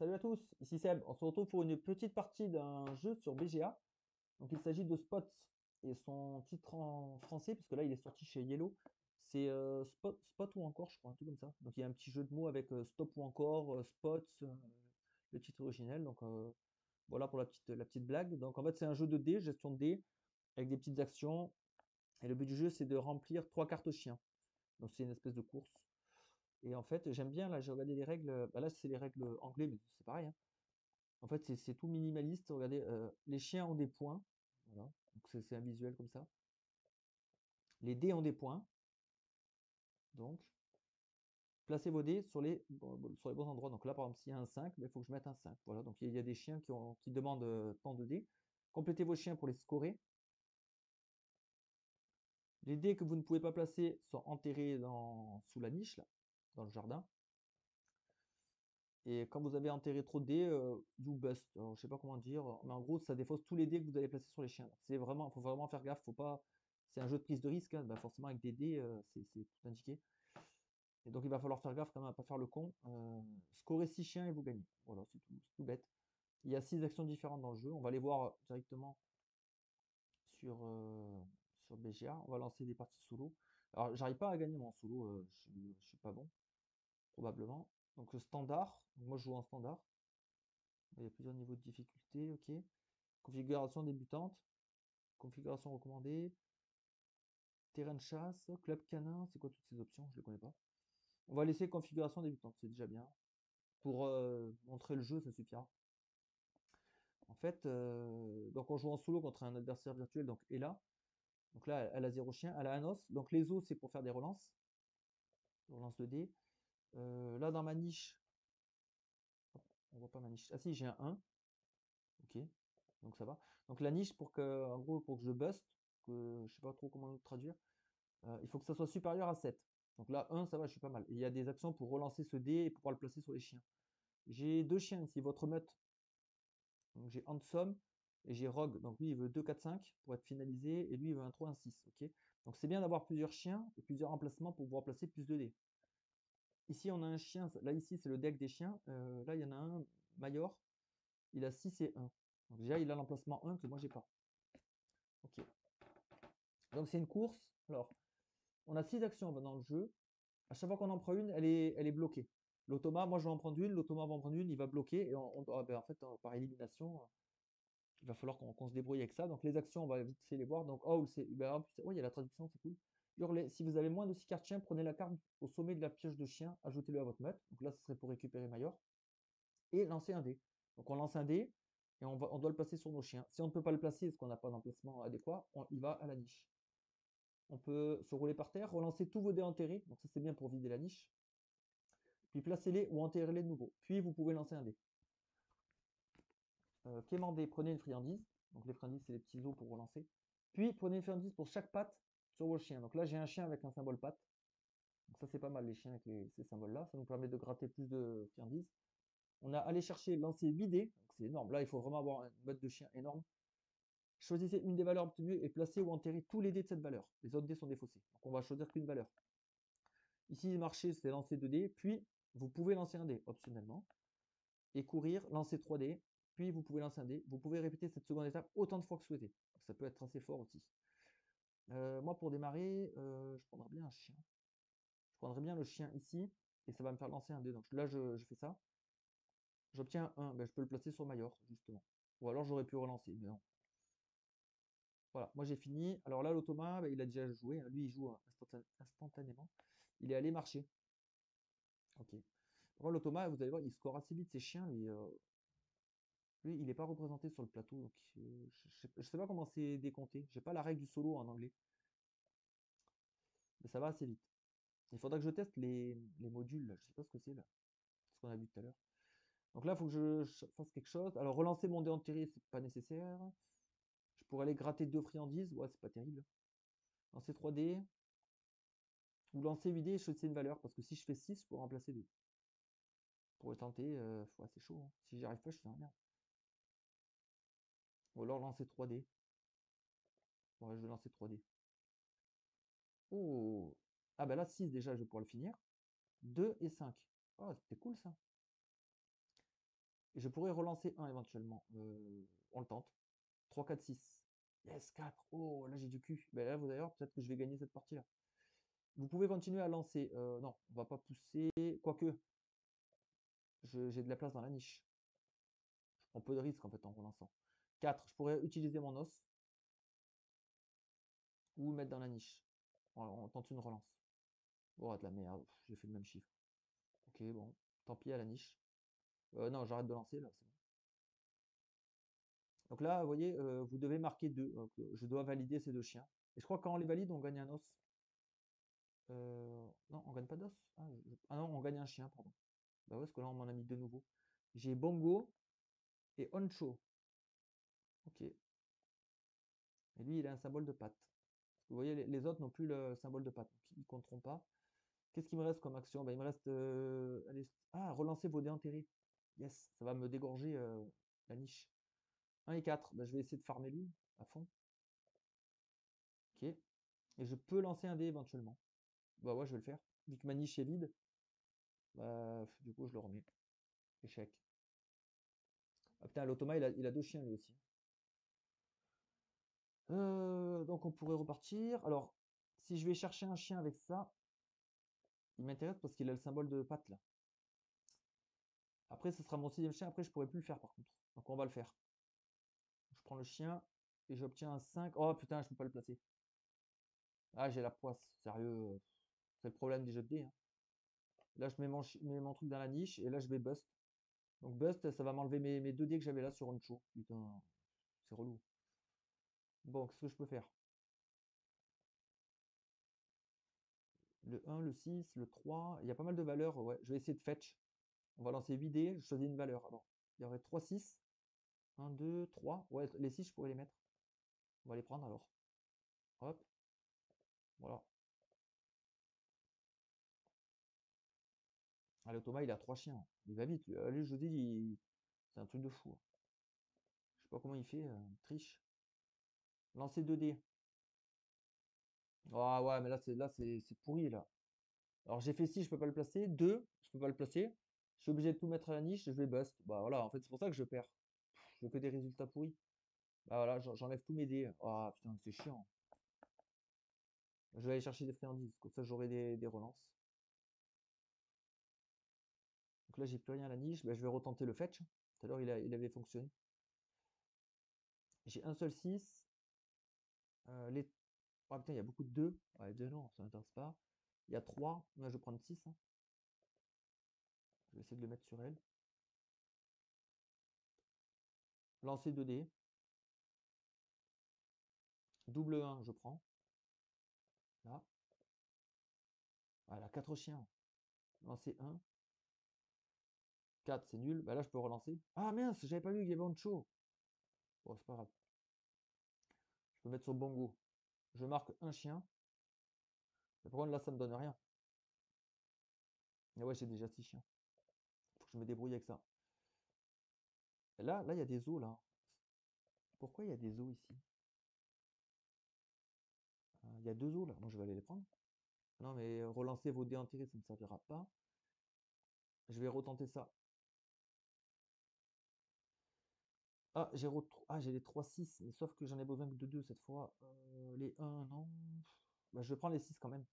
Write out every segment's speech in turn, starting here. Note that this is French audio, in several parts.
Salut à tous, ici Seb. On se retrouve pour une petite partie d'un jeu sur BGA. Donc il s'agit de Spots et son titre en français, parce que là il est sorti chez Yellow, c'est Spot ou encore, je crois, un truc comme ça. Donc il y a un petit jeu de mots avec Stop ou encore, Spots, le titre originel. Donc voilà pour la petite blague. Donc en fait c'est un jeu de dés, gestion de dés, avec des petites actions. Et le but du jeu c'est de remplir 3 cartes chiens. Donc c'est une espèce de course. Et en fait j'aime bien, là j'ai regardé les règles, bah là c'est les règles anglais, mais c'est pareil, hein. En fait, c'est tout minimaliste. Regardez, les chiens ont des points. Voilà. Donc c'est un visuel comme ça. Les dés ont des points. Donc, placez vos dés sur les bons endroits. Donc là, par exemple, s'il y a un 5, ben, il faut que je mette un 5. Voilà. Donc il y a des chiens qui demandent tant de dés. Complétez vos chiens pour les scorer. Les dés que vous ne pouvez pas placer sont enterrés sous la niche, là, dans le jardin. Et quand vous avez enterré trop de dés, you bust. Alors, je sais pas comment dire, mais en gros, ça défausse tous les dés que vous allez placer sur les chiens. Faut vraiment faire gaffe. Faut pas. C'est un jeu de prise de risque, hein. Bah, forcément, avec des dés, c'est tout indiqué. Et donc, il va falloir faire gaffe quand même à pas faire le con. Scorez 6 chiens et vous gagnez. Voilà, c'est tout bête. Il y a 6 actions différentes dans le jeu. On va les voir directement sur, sur BGA. On va lancer des parties solo. Alors, j'arrive pas à gagner mon solo. Je suis pas bon, probablement. Donc, le standard. Donc, moi, je joue en standard. Il y a plusieurs niveaux de difficulté, ok. Configuration débutante, configuration recommandée, terrain de chasse, club canin, c'est quoi toutes ces options? Je ne les connais pas. On va laisser configuration débutante, c'est déjà bien. Pour montrer le jeu, ça suffira. En fait, donc on joue en solo contre un adversaire virtuel, donc Ella. Donc là, elle a 0 chien, elle a un os. Donc les os, c'est pour faire des relances. Relance de dés. Là, dans ma niche, hop, on voit pas ma niche. Ah si, j'ai un 1. Ok, donc ça va. Donc la niche, en gros, pour que je buste, que je sais pas trop comment le traduire, il faut que ça soit supérieur à 7. Donc là, 1, ça va, je suis pas mal. Et il y a des actions pour relancer ce dé et pouvoir le placer sur les chiens. J'ai 2 chiens ici, votre meute. Donc j'ai Handsome et j'ai Rogue. Donc lui, il veut 2, 4, 5 pour être finalisé. Et lui, il veut un 3, un 6. Ok. Donc c'est bien d'avoir plusieurs chiens et plusieurs emplacements pour pouvoir placer plus de dés. Ici, on a un chien. Là, ici, c'est le deck des chiens. Là, il y en a un, Mayor. Il a 6 et 1. Donc déjà, il a l'emplacement 1 que moi, j'ai pas. Ok. Donc c'est une course. Alors, on a 6 actions dans le jeu. À chaque fois qu'on en prend une, elle est bloquée. L'automa, moi je vais en prendre une, l'automa va en prendre une, il va bloquer. Et ben, en fait, par élimination, il va falloir qu'on se débrouille avec ça. Donc les actions, on va vite fait les voir. Donc Howl, ben, en plus, ouais, il y a la traduction, c'est cool. Hurler. Si vous avez moins de 6 cartes chiens, prenez la carte au sommet de la pioche de chien, ajoutez-le à votre meute. Donc là, ce serait pour récupérer Mayor. Et lancer un dé. Donc on lance un dé et on doit le placer sur nos chiens. Si on ne peut pas le placer parce qu'on n'a pas d'emplacement adéquat, il va à la niche. On peut se rouler par terre, relancer tous vos dés enterrés. Donc ça, c'est bien pour vider la niche. Puis placez-les ou enterrez-les de nouveau. Puis vous pouvez lancer un dé. Quémandez, prenez une friandise. Donc les friandises, c'est les petits os pour relancer. Puis prenez une friandise pour chaque patte sur vos chiens. Donc là, j'ai un chien avec un symbole patte. Donc ça, c'est pas mal, les chiens avec ces symboles-là. Ça nous permet de gratter plus de friandises. On a allé chercher, lancer 8 dés. C'est énorme. Là, il faut vraiment avoir une botte de chien énorme. Choisissez une des valeurs obtenues et placez ou enterrez tous les dés de cette valeur. Les autres dés sont défaussés. Donc on va choisir qu'une valeur. Ici, marcher, c'est lancer 2 dés. Puis, vous pouvez lancer un dé, optionnellement. Et courir, lancer 3 dés, puis vous pouvez lancer un dé. Vous pouvez répéter cette seconde étape autant de fois que souhaitez. Ça peut être assez fort aussi. Moi, pour démarrer, je prendrais bien un chien. Je prendrais bien le chien ici, et ça va me faire lancer un dé. Donc là, je fais ça. J'obtiens un, ben, je peux le placer sur Mayor, justement. Ou alors j'aurais pu relancer, mais non. Voilà, moi j'ai fini. Alors là, l'automa, ben, il a déjà joué, hein. Lui, il joue instantanément. Il est allé marcher. Ok. Par contre, l'automa, vous allez voir, il score assez vite ses chiens, lui. Lui, il n'est pas représenté sur le plateau, donc je sais pas comment c'est décompté. J'ai pas la règle du solo en anglais, mais ça va assez vite. Il faudra que je teste les modules, là. Je sais pas ce que c'est là, ce qu'on a vu tout à l'heure. Donc là, il faut que je fasse quelque chose. Alors, relancer mon dé enterré, c'est pas nécessaire. Je pourrais aller gratter 2 friandises, ouais, c'est pas terrible. Lancer 3 dés, ou lancer 8 dés et choisir une valeur, parce que si je fais 6, je peux remplacer 2. Pour le tenter, ouais, c'est chaud, hein. Si j'y arrive pas, je suis dans la merde. Ou alors lancer 3 dés. Ouais, je vais lancer 3 dés. Oh! Ah bah là, 6 déjà, je vais pouvoir le finir. 2 et 5. Oh, c'était cool ça. Et je pourrais relancer un éventuellement. On le tente. 3, 4, 6. Yes, 4. Oh, là j'ai du cul. Ben là, vous allez voir, peut-être que je vais gagner cette partie-là. Vous pouvez continuer à lancer. Non, on va pas pousser. Quoique, j'ai de la place dans la niche. Je prends peu de risques en fait en relançant. 4. Je pourrais utiliser mon os ou mettre dans la niche. On tente une relance. Oh, de la merde. J'ai fait le même chiffre. Ok, bon. Tant pis à la niche. Non, j'arrête de lancer là. C'est bon. Donc là, vous voyez, vous devez marquer 2. Donc, je dois valider ces 2 chiens. Et je crois que quand on les valide, on gagne un os. Non, on gagne pas d'os. Ah non, on gagne un chien, pardon. Bah ouais, parce que là, on m'en a mis 2 nouveaux. J'ai Bongo et Honcho. Ok. Et lui, il a un symbole de patte. Vous voyez, les autres n'ont plus le symbole de patte. Donc, ils ne compteront pas. Qu'est-ce qu'il me reste comme action? Bah, il me reste. Allez, relancer vos dés enterrés. Yes, ça va me dégorger la niche. 1 et 4. Bah, je vais essayer de farmer lui à fond. Ok. Et je peux lancer un dé éventuellement. Bah ouais, je vais le faire. Vu que ma niche est vide, bah, du coup, je le remets. Échec. Ah putain, l'automa, il a 2 chiens lui aussi. Donc on pourrait repartir. Alors, si je vais chercher un chien avec ça, il m'intéresse parce qu'il a le symbole de patte là. Après, ce sera mon 6e chien. Après, je pourrais plus le faire par contre. Donc on va le faire. Je prends le chien et j'obtiens un 5. Oh putain, je peux pas le placer. Ah, j'ai la poisse. Sérieux. C'est le problème des jeux de dés, hein. Là, je mets mon truc dans la niche et là, je vais bust. Donc bust, ça va m'enlever mes 2 dés que j'avais là sur Honcho. Putain, c'est relou. Bon, qu'est-ce que je peux faire? Le 1, le 6, le 3. Il y a pas mal de valeurs. Ouais, je vais essayer de fetch. On va lancer 8 dés. Je choisis une valeur. Alors, il y aurait 3, 6. 1, 2, 3. Ouais, les 6, je pourrais les mettre. On va les prendre alors. Hop. Voilà. Allez, Thomas, il a 3 chiens. Il va vite. Allez, je vous dis, c'est un truc de fou. Je sais pas comment il fait. Il triche. Lancer 2 dés. Ah ouais, mais là c'est pourri là. Alors j'ai fait 6, je peux pas le placer. 2, je peux pas le placer. Je suis obligé de tout mettre à la niche, je vais bust. Bah voilà, en fait c'est pour ça que je perds. Je fais des résultats pourris. Bah voilà, j'enlève tous mes dés. Ah putain, c'est chiant. Je vais aller chercher des friandises, comme ça j'aurai des relances. Donc là j'ai plus rien à la niche, bah, je vais retenter le fetch. Tout à l'heure il avait fonctionné. J'ai un seul 6. Les... Ah putain, il y a beaucoup de 2. Ouais, 2 non, ça m'intéresse pas. Il y a 3. Moi je vais prendre 6, hein. Je vais essayer de le mettre sur elle. Lancer 2 dés. Double 1, je prends. Là. Ah, elle a 4 chiens. Lancer 1. 4, c'est nul. Bah là, je peux relancer. Ah mince, j'avais pas vu qu'il y avait Honcho. Bon, c'est pas grave. Je peux mettre sur Bongo. Je marque un chien. Mais par contre, là, ça me donne rien. Et ouais, j'ai déjà 6 chiens. Faut que je me débrouille avec ça. Et là, il y a des os, là. Pourquoi il y a des os ici? Il y a 2 os, là. Moi, je vais aller les prendre. Non, mais relancer vos dés enterrés, ça ne servira pas. Je vais retenter ça. J'ai les 3 6, mais sauf que j'en ai besoin que de 2 cette fois. Les 1, non. Bah, je vais prendre les 6 quand même.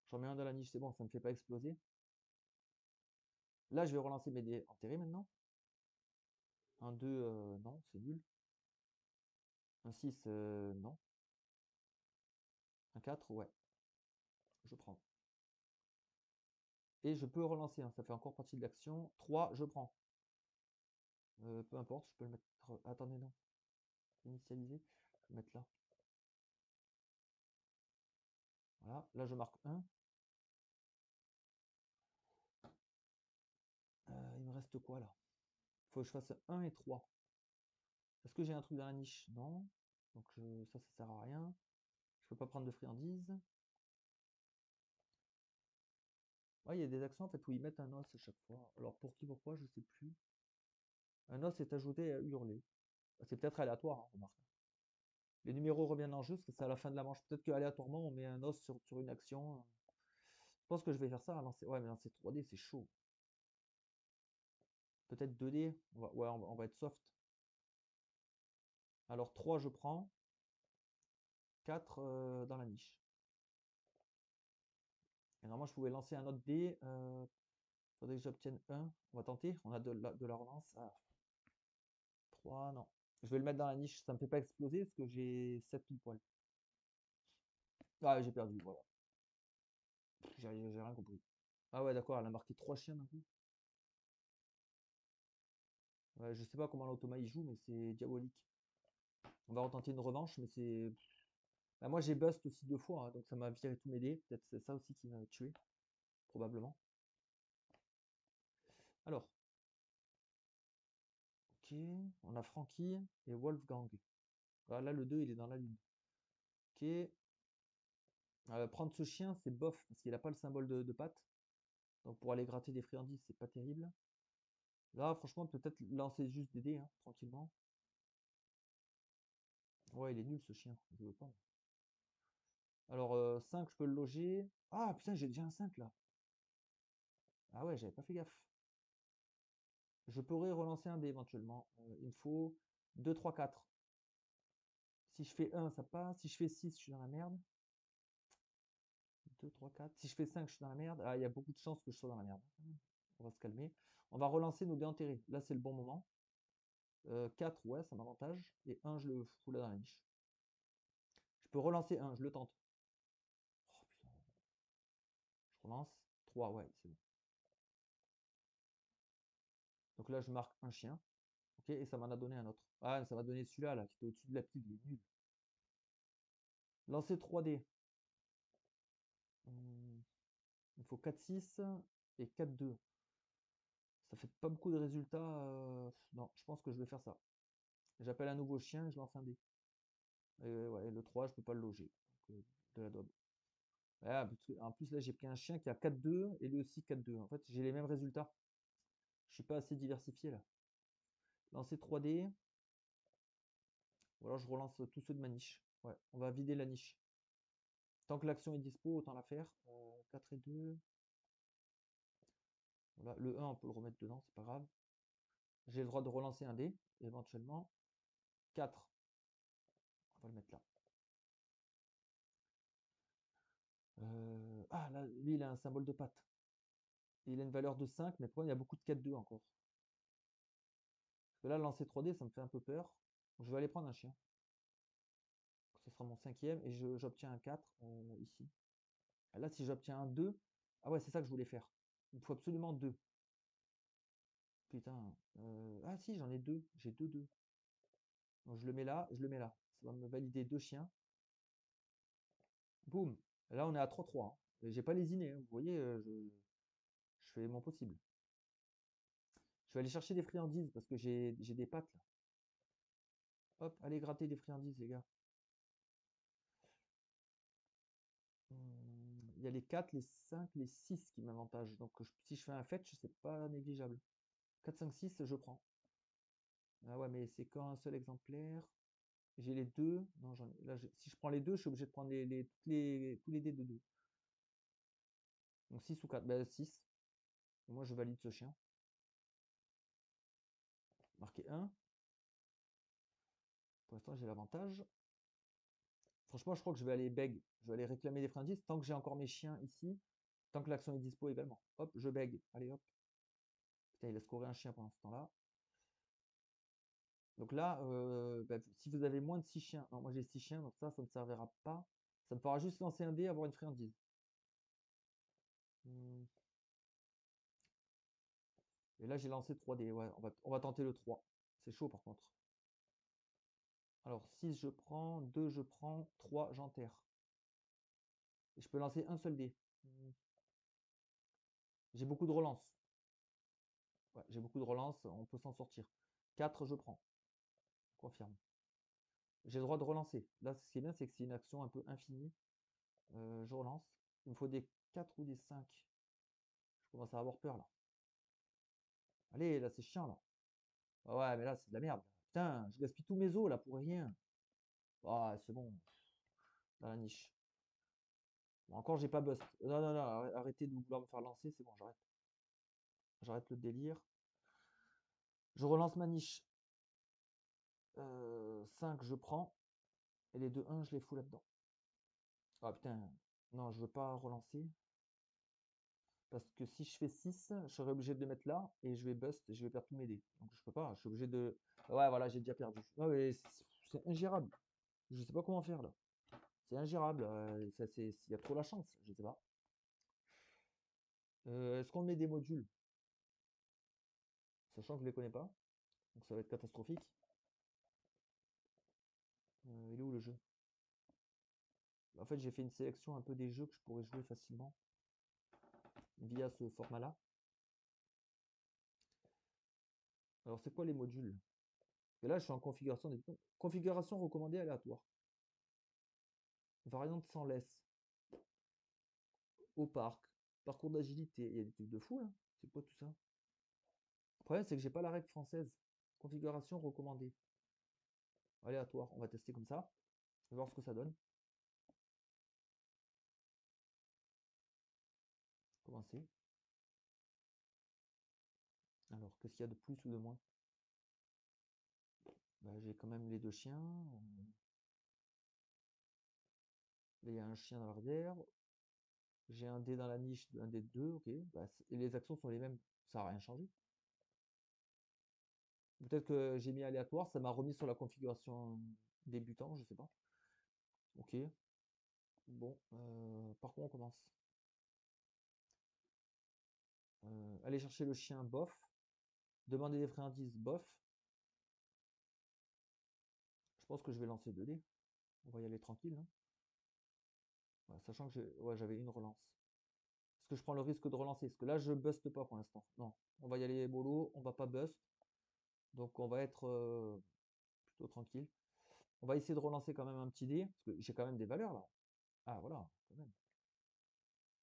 J'en mets un dans la niche, c'est bon, ça ne me fait pas exploser. Là, je vais relancer mes dés enterrés maintenant. Un 2, non, c'est nul. Un 6, non. Un 4, ouais, je prends. Et je peux relancer, hein, ça fait encore partie de l'action. 3, je prends. Peu importe, je peux le mettre. Attendez, non. Initialiser. Je vais le mettre là. Voilà, là je marque 1. Il me reste quoi là? Il faut que je fasse 1 et 3. Est-ce que j'ai un truc dans la niche? Non. Donc ça sert à rien. Je peux pas prendre de friandises. Ouais, il y a des actions en fait où ils mettent un os à chaque fois. Alors pour qui, pourquoi, je sais plus. Un os est ajouté à hurler. C'est peut-être aléatoire, hein, remarque. Les numéros reviennent en jeu parce que c'est à la fin de la manche. Peut-être qu'aléatoirement on met un os sur une action. Je pense que je vais faire ça à lancer. Ouais, mais lancer 3D, c'est chaud. Peut-être 2 dés. Ouais, on va être soft. Alors 3, je prends. 4 dans la niche. Et normalement, je pouvais lancer un autre dé. Faudrait que j'obtienne 1. On va tenter. On a de la relance. Ah, 3, non. Je vais le mettre dans la niche. Ça me fait pas exploser parce que j'ai 7 pile poil. Ah, j'ai perdu. Voilà. J'ai rien compris. Ah ouais, d'accord. Elle a marqué 3 chiens d'un coup. Ouais, je sais pas comment l'automa il joue, mais c'est diabolique. On va retenter une revanche, mais c'est. Bah, moi, j'ai bust aussi 2 fois, hein, donc ça m'a viré tous mes dés. Peut-être c'est ça aussi qui m'a tué, probablement. Alors, ok, on a Frankie et Wolfgang. Ah, là, le 2 il est dans la lune. Ok. Prendre ce chien, c'est bof, parce qu'il n'a pas le symbole de patte. Donc pour aller gratter des friandises, c'est pas terrible. Là, franchement, peut-être lancer juste des dés, hein, tranquillement. Ouais, il est nul ce chien. Je veux pas. Alors, 5, je peux le loger. Ah, putain, j'ai déjà un 5 là. Ah ouais, j'avais pas fait gaffe. Je pourrais relancer un dé éventuellement. Il me faut 2, 3, 4. Si je fais 1, ça passe. Si je fais 6, je suis dans la merde. 2, 3, 4. Si je fais 5, je suis dans la merde. Ah, il y a beaucoup de chances que je sois dans la merde. On va se calmer. On va relancer nos dés enterrés. Là, c'est le bon moment. 4, ouais, ça m'avantage. Et 1, je le fous là dans la niche. Je peux relancer 1, je le tente. Oh putain. Je relance. 3, ouais, c'est bon. Donc là, je marque un chien. Ok, et ça m'en a donné un autre. Ah, ça m'a donné celui-là, là, qui était au-dessus de la pile. Il est nul. Lancer 3 dés. Il faut 4, 6 et 4, 2. Ça fait pas beaucoup de résultats. Non, je pense que je vais faire ça. J'appelle un nouveau chien et je lance un dé. Et ouais, le 3, je peux pas le loger. Donc, de la daube. Ah, en plus, là, j'ai pris un chien qui a 4-2 et lui aussi 4-2. En fait, j'ai les mêmes résultats. Je suis pas assez diversifié là. Lancer 3 dés. Ou alors je relance tous ceux de ma niche. Ouais, on va vider la niche. Tant que l'action est dispo, autant la faire. 4 et 2. Voilà, le 1, on peut le remettre dedans, c'est pas grave. J'ai le droit de relancer un dé, éventuellement. 4. On va le mettre là. Ah, là, lui, il a un symbole de patte. Il a une valeur de 5, mais pour il y a beaucoup de 4-2 encore. Parce que là, lancer 3D, ça me fait un peu peur. Donc, je vais aller prendre un chien. Ce sera mon 5e et j'obtiens un 4 ici. Et là, si j'obtiens un 2, ah ouais, c'est ça que je voulais faire. Il me faut absolument 2. Putain. Ah si, j'en ai 2. J'ai 2-2. Donc je le mets là, je le mets là. Ça va me valider 2 chiens. Boum. Là, on est à 3-3. Hein. J'ai pas lésiné. Hein. Vous voyez, je fais mon possible. Je vais aller chercher des friandises parce que j'ai des pâtes là. Hop, allez gratter des friandises, les gars. Il y a les 4, les 5, les 6 qui m'avantagent. Donc si je fais un fetch, c'est pas négligeable. 4, 5, 6, je prends. Ah ouais, mais c'est qu'un seul exemplaire. J'ai les deux. Non, là, si je prends les deux, je suis obligé de prendre tous les dés de 2. Donc 6 ou 4. Ben 6. Et moi, je valide ce chien. Marqué 1. Pour l'instant, j'ai l'avantage. Franchement, je crois que je vais aller beg. Je vais aller réclamer des friandises tant que j'ai encore mes chiens ici. Tant que l'action est dispo également. Hop, je beg. Allez, hop. Putain, il laisse courir un chien pendant ce temps-là. Donc là, si vous avez moins de 6 chiens. Non, moi j'ai 6 chiens, donc ça ne servira pas. Ça me fera juste lancer un dé et avoir une friandise. Et là, j'ai lancé 3 dés. Ouais, on va tenter le 3. C'est chaud par contre. Alors, 6, je prends. 2, je prends. 3, j'enterre. Et je peux lancer un seul dé. J'ai beaucoup de relance. Ouais, j'ai beaucoup de relance. On peut s'en sortir. 4, je prends. Confirme. J'ai le droit de relancer. Là, ce qui est bien, c'est que c'est une action un peu infinie. Je relance. Il me faut des 4 ou des 5. Je commence à avoir peur là. Allez, là, c'est chiant là. Ah ouais, mais là, c'est de la merde. Putain, je gaspille tous mes os là pour rien. Ah, c'est bon. Dans la niche. Bon, encore, j'ai pas bust. Non, non, non, arrêtez de vouloir me faire lancer, c'est bon, j'arrête. J'arrête le délire. Je relance ma niche. 5, je prends. Et les 2-1, je les fous là-dedans. Ah putain, non, je veux pas relancer. Parce que si je fais 6, je serais obligé de les mettre là. Et je vais bust, et je vais perdre tous mes dés. Donc je peux pas, je suis obligé de... Ouais, voilà, j'ai déjà perdu. Ouais, mais c'est ingérable. Je sais pas comment faire là. C'est ingérable. Il y a trop la chance, je sais pas. Est-ce qu'on met des modules? Sachant que je les connais pas. Donc ça va être catastrophique. Il est où le jeu? En fait, j'ai fait une sélection un peu des jeux que je pourrais jouer facilement via ce format-là. Alors, c'est quoi les modules? Et là, je suis en configuration configuration recommandée aléatoire. Variante sans laisse. Au parc. Parcours d'agilité. Il y a des trucs de fou là. C'est quoi tout ça? Le problème, c'est que j'ai pas la règle française. Configuration recommandée. Aléatoire. On va tester comme ça. On va voir ce que ça donne. Commencer. Alors, qu'est-ce qu'il y a de plus ou de moins? Bah, j'ai quand même les deux chiens. Là, il y a un chien dans l'arrière. J'ai un dé dans la niche, un dé de 2, ok. Bah, et les actions sont les mêmes. Ça n'a rien changé. Peut-être que j'ai mis aléatoire, ça m'a remis sur la configuration débutant, je sais pas. Ok. Bon, par contre on commence. Aller chercher le chien, bof. Demander des friandises, bof. Je pense que je vais lancer 2 dés. On va y aller tranquille, hein. Ouais, sachant que ouais, j'avais une relance. Est-ce que je prends le risque de relancer? Parce que là, je buste pas pour l'instant. Non, on va y aller mollo, on va pas bust. Donc on va être plutôt tranquille. On va essayer de relancer quand même un petit dé, parce que j'ai quand même des valeurs là. Ah voilà, quand même.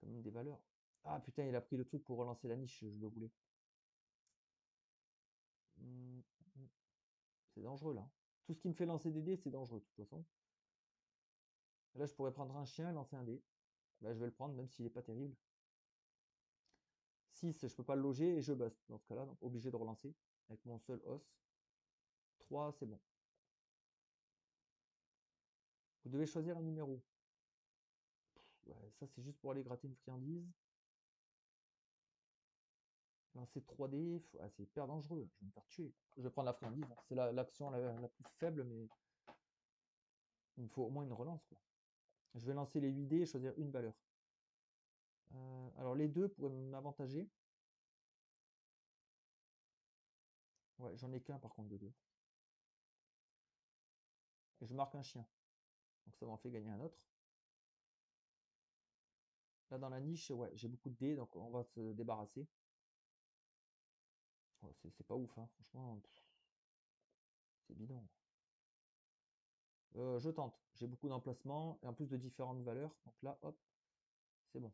Quand même des valeurs. Ah putain, il a pris le truc pour relancer la niche, je le voulais. Mmh, mmh. C'est dangereux là. Tout ce qui me fait lancer des dés, c'est dangereux de toute façon. Là, je pourrais prendre un chien et lancer un dé. Bah, je vais le prendre, même s'il n'est pas terrible. 6, je peux pas le loger et je bust dans ce cas-là, donc obligé de relancer avec mon seul os. 3, c'est bon. Vous devez choisir un numéro. Ouais, ça, c'est juste pour aller gratter une friandise. Lancer 3 dés, ah, c'est hyper dangereux. Je vais me faire tuer. Je vais prendre la friandise, hein. C'est l'action la plus faible, mais il me faut au moins une relance, quoi. Je vais lancer les 8 dés et choisir une valeur. Alors les deux pourraient m'avantager. Ouais, j'en ai qu'un par contre de deux. Et je marque un chien. Donc ça m'en fait gagner un autre. Là dans la niche, ouais, j'ai beaucoup de dés, donc on va se débarrasser. Ouais, c'est pas ouf, hein. Franchement, c'est bidon. Je tente. J'ai beaucoup d'emplacements et en plus de différentes valeurs. Donc là, hop, c'est bon.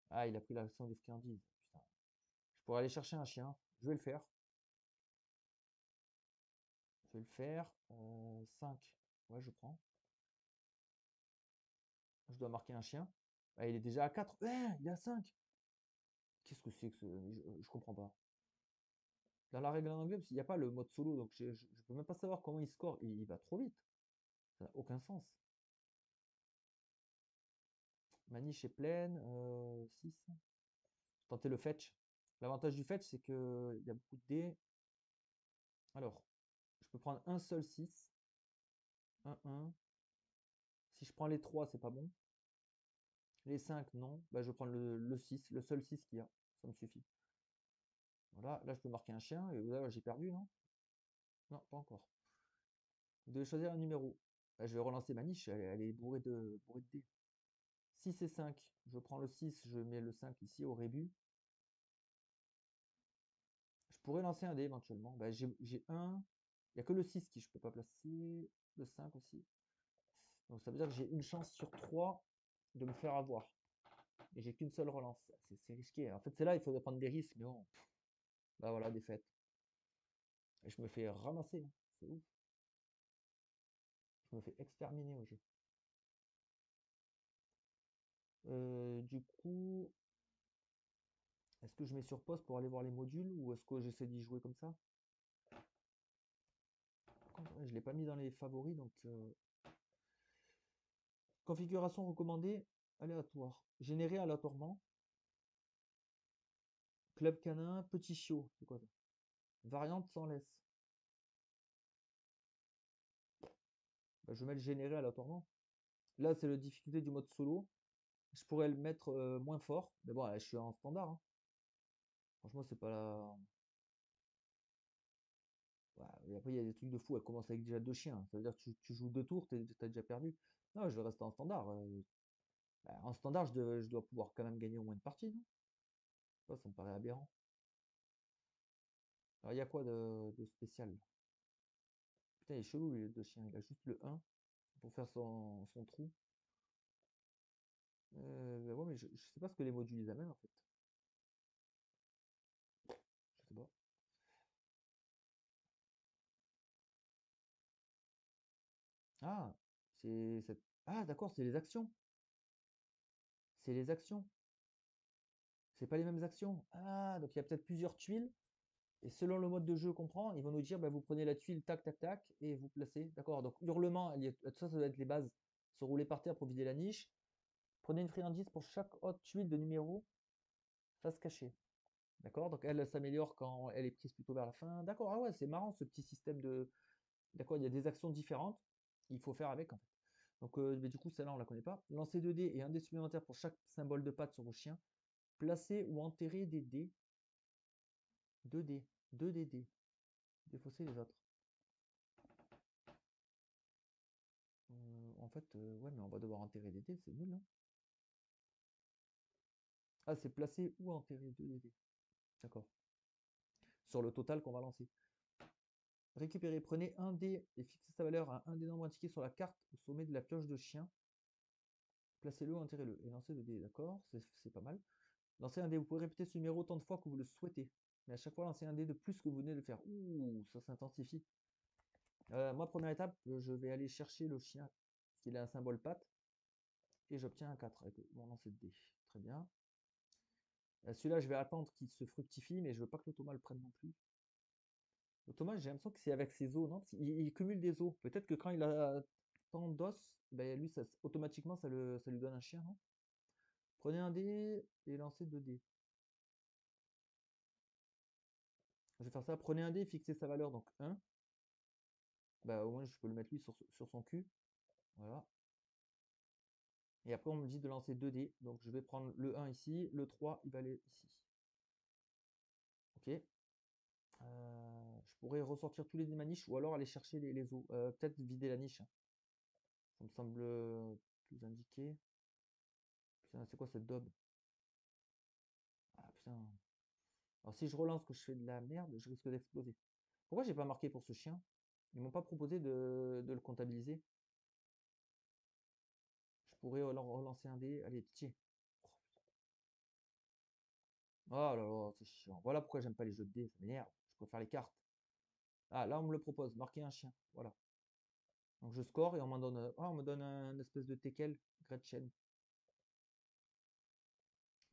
Ah, il a pris l'action des friandises. Putain. Je pourrais aller chercher un chien. Je vais le faire. Je vais le faire. 5. Ouais, je prends. Je dois marquer un chien. Ah, il est déjà à 4. Ouais, il est à 5. Qu'est-ce que c'est que je comprends pas. Dans la règle en anglais, il n'y a pas le mode solo, donc je peux même pas savoir comment il score. Il va trop vite. Ça n'a aucun sens. Ma niche est pleine. 6. Tenter le fetch. L'avantage du fetch, c'est qu'il y a beaucoup de dés. Alors, je peux prendre un seul 6. 1, 1. Si je prends les 3, c'est pas bon. Les 5, non. Bah, je vais prendre le 6, le seul 6 qu'il y a. Ça me suffit. Voilà, là je peux marquer un chien. Et là, j'ai perdu, non? Non, pas encore. Vous devez choisir un numéro. Bah, je vais relancer ma niche. Elle est bourrée de dés. 6 et 5. Je prends le 6, je mets le 5 ici au rébut. Je pourrais lancer un dé éventuellement. Bah, j'ai un. Il n'y a que le 6 qui je peux pas placer. Le 5 aussi. Donc ça veut dire que j'ai une chance sur 3 de me faire avoir. Et j'ai qu'une seule relance. C'est risqué. En fait, c'est là, il faudrait prendre des risques. Mais bon, bah voilà, défaite. Et je me fais ramasser, hein. C'est ouf. Je me fais exterminer au jeu. Du coup, Est-ce que je mets sur pause pour aller voir les modules ou est-ce que j'essaie d'y jouer comme ça? Je ne l'ai pas mis dans les favoris, donc configuration recommandée, aléatoire. Générer aléatoirement. Club canin, petit chiot. C'est quoi ça? Variante sans laisse. Bah, je vais mettre générer aléatoirement. Là, c'est la difficulté du mode solo. Je pourrais le mettre moins fort. Mais bon, là, je suis en standard, hein. Franchement, c'est pas la. Ouais, et après, il y a des trucs de fou. Elle commence avec déjà deux chiens. Ça veut dire que tu joues deux tours, t'as déjà perdu. Non, je vais rester en standard. Bah, en standard, je dois pouvoir quand même gagner au moins une partie, non? Ça me paraît aberrant. Alors, il y a quoi de spécial? Putain, il est chelou, lui, le deux chiens. Il a juste le un pour faire son trou. Bah ouais, mais je sais pas ce que les modules ils amènent en fait. Je sais pas. Ah, Ah, d'accord, c'est les actions. C'est les actions. C'est pas les mêmes actions. Ah, donc il y a peut-être plusieurs tuiles. Et selon le mode de jeu qu'on prend, ils vont nous dire, bah, vous prenez la tuile, tac, tac, tac, et vous placez. D'accord. Donc hurlement, tout ça, ça doit être les bases. Se rouler par terre pour vider la niche. Prenez une friandise pour chaque autre tuile de numéro face cachée. D'accord. Donc elle s'améliore quand elle est prise plutôt vers la fin. D'accord. Ah ouais, c'est marrant ce petit système de. D'accord, il y a des actions différentes. Il faut faire avec en fait. Donc mais du coup, celle-là, on ne la connaît pas. Lancer 2 dés et un dé supplémentaire pour chaque symbole de patte sur vos chiens. Placer ou enterrer des dés. 2 dés. 2 des dés. Défausser les autres. En fait, ouais, mais on va devoir enterrer des dés, c'est nul, hein. Ah, c'est placer ou enterrer 2 des dés. D'accord. Sur le total qu'on va lancer. Récupérez, prenez un dé et fixez sa valeur à un des nombres indiqués sur la carte au sommet de la pioche de chien. Placez-le ou enterrez-le. Et lancez 2 dés, d'accord, c'est pas mal. Lancez un dé, vous pouvez répéter ce numéro autant de fois que vous le souhaitez. Mais à chaque fois, lancez un dé de plus que vous venez de faire. Ouh, ça s'intensifie. Moi, première étape, je vais aller chercher le chien, qu'il a un symbole patte, et j'obtiens un 4 avec mon lancer de dé. Très bien. Celui-là, je vais attendre qu'il se fructifie, mais je veux pas que l'automa le prenne non plus. L'automa, j'ai l'impression que c'est avec ses os, non? Parce qu'il cumule des os. Peut-être que quand il a tant d'os, ben lui, automatiquement, ça lui donne un chien, non? Prenez un dé et lancez 2 dés. Je vais faire ça. Prenez un dé et fixez sa valeur, donc 1. Bah, au moins, je peux le mettre lui sur son cul. Voilà. Et après, on me dit de lancer 2 dés. Donc, je vais prendre le 1 ici. Le 3, il va aller ici. Ok. Je pourrais ressortir tous les dés de ma niche ou alors aller chercher les os. Peut-être vider la niche, hein. Ça me semble plus indiqué. Putain, c'est quoi cette daube? Ah putain. Alors, si je relance que je fais de la merde, je risque d'exploser. Pourquoi j'ai pas marqué pour ce chien? Ils m'ont pas proposé de le comptabiliser. Je pourrais relancer un dé. Allez, pitié. Oh là là, c'est chiant. Voilà pourquoi j'aime pas les jeux de dés, ça m'énerve. Je préfère les cartes. Ah, là, on me le propose, marquer un chien. Voilà. Donc je score et on m'en donne. Ah, on me donne un espèce de teckel, Gretchen.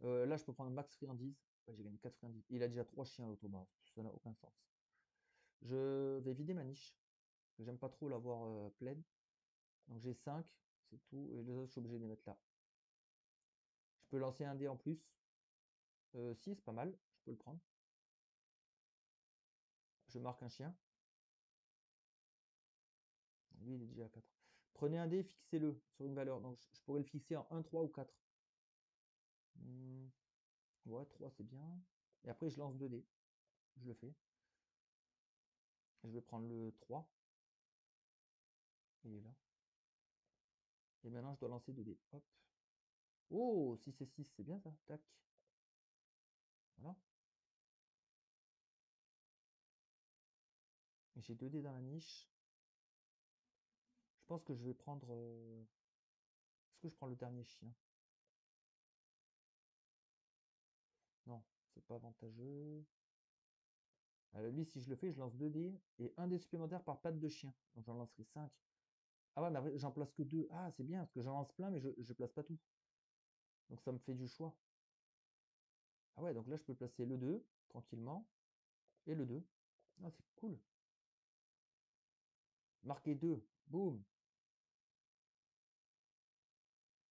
Là, je peux prendre max friandise. Ouais, j'ai gagné 4 friandises. Il a déjà 3 chiens, l'automa. Ça n'a aucun sens. Je vais vider ma niche. J'aime pas trop l'avoir pleine. Donc j'ai 5, c'est tout. Et les autres, je suis obligé de les mettre là. Je peux lancer un dé en plus. Si, c'est pas mal. Je peux le prendre. Je marque un chien. Lui, il est déjà à 4. Prenez un dé, fixez-le sur une valeur. Donc, je pourrais le fixer en 1, 3 ou 4. Ouais, 3, c'est bien. Et après, je lance 2 dés. Je le fais. Je vais prendre le 3. Il est là. Et maintenant, je dois lancer 2 dés. Hop. Oh, 6 et 6, c'est bien ça. Tac. Voilà. J'ai 2 dés dans la niche. Je pense que je vais prendre. Est-ce que je prends le dernier chien? Non, c'est pas avantageux. Lui, si je le fais, je lance 2 dés et un dé supplémentaire par patte de chien. Donc j'en lancerai 5. Ah ouais, mais après, j'en place que 2. Ah, c'est bien, parce que j'en lance plein, mais je place pas tout. Donc ça me fait du choix. Ah ouais, donc là, je peux placer le 2 tranquillement, et le 2. Ah, c'est cool. Marquer 2, boum.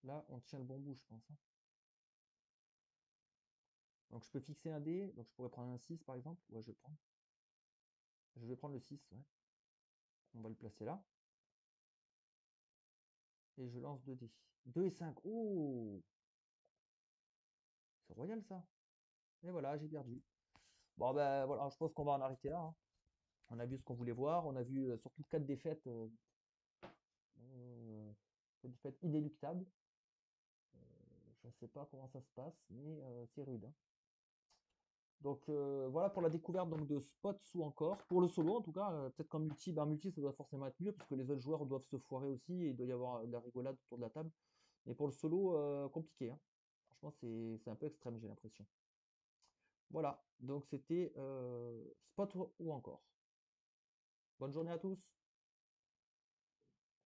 Là, on tient le bon bout, je pense, hein. Donc je peux fixer un dé, donc je pourrais prendre un 6 par exemple. Ouais, je vais prendre. Je vais prendre le 6, ouais. On va le placer là. Et je lance 2 dés. 2 et 5. Oh! C'est royal ça. Et voilà, j'ai perdu. Bon ben voilà, je pense qu'on va en arrêter là, hein. On a vu ce qu'on voulait voir. On a vu surtout 4 défaites. 4 défaites inéluctables. Je ne sais pas comment ça se passe, mais c'est rude, hein. Donc voilà pour la découverte donc, de spots ou encore. Pour le solo en tout cas, peut-être qu'en multi, ben, multi ça doit forcément être mieux parce que les autres joueurs doivent se foirer aussi et il doit y avoir de la rigolade autour de la table. Mais pour le solo, compliqué, hein. Franchement, c'est un peu extrême, j'ai l'impression. Voilà, donc c'était spot ou encore. Bonne journée à tous.